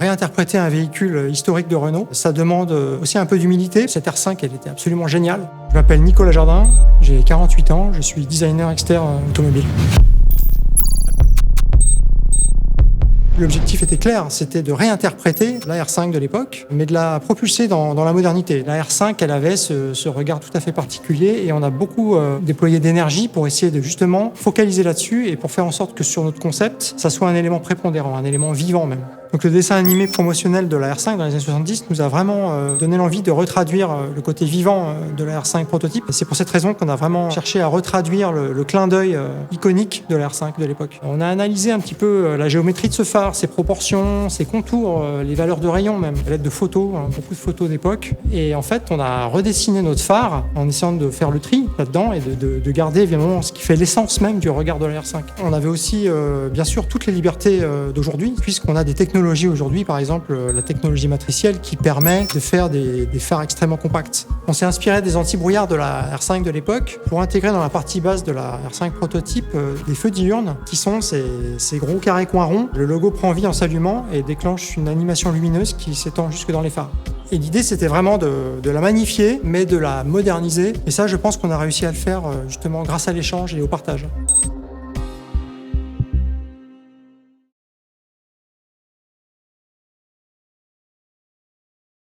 Réinterpréter un véhicule historique de Renault, ça demande aussi un peu d'humilité. Cette R5, elle était absolument géniale. Je m'appelle Nicolas Jardin, j'ai 48 ans, je suis designer externe automobile. L'objectif était clair, c'était de réinterpréter la R5 de l'époque, mais de la propulser dans la modernité. La R5, elle avait ce regard tout à fait particulier et on a beaucoup déployé d'énergie pour essayer de justement focaliser là-dessus et pour faire en sorte que sur notre concept, ça soit un élément prépondérant, un élément vivant même. Donc le dessin animé promotionnel de la R5 dans les années 70 nous a vraiment donné l'envie de retraduire le côté vivant de la R5 prototype. Et c'est pour cette raison qu'on a vraiment cherché à retraduire le clin d'œil iconique de la R5 de l'époque. On a analysé un petit peu la géométrie de ce phare, ses proportions, ses contours, les valeurs de rayon même, à l'aide de photos, beaucoup de photos d'époque. Et en fait, on a redessiné notre phare en essayant de faire le tri là-dedans et de garder évidemment ce qui fait l'essence même du regard de la R5. On avait aussi bien sûr toutes les libertés d'aujourd'hui, puisqu'on a des technologies aujourd'hui, par exemple la technologie matricielle qui permet de faire des phares extrêmement compacts. On s'est inspiré des anti-brouillards de la R5 de l'époque pour intégrer dans la partie basse de la R5 prototype des feux diurnes qui sont ces gros carrés coins ronds. Le logo prend vie en s'allumant et déclenche une animation lumineuse qui s'étend jusque dans les phares. Et l'idée, c'était vraiment de la magnifier, mais de la moderniser. Et ça, je pense qu'on a réussi à le faire justement grâce à l'échange et au partage.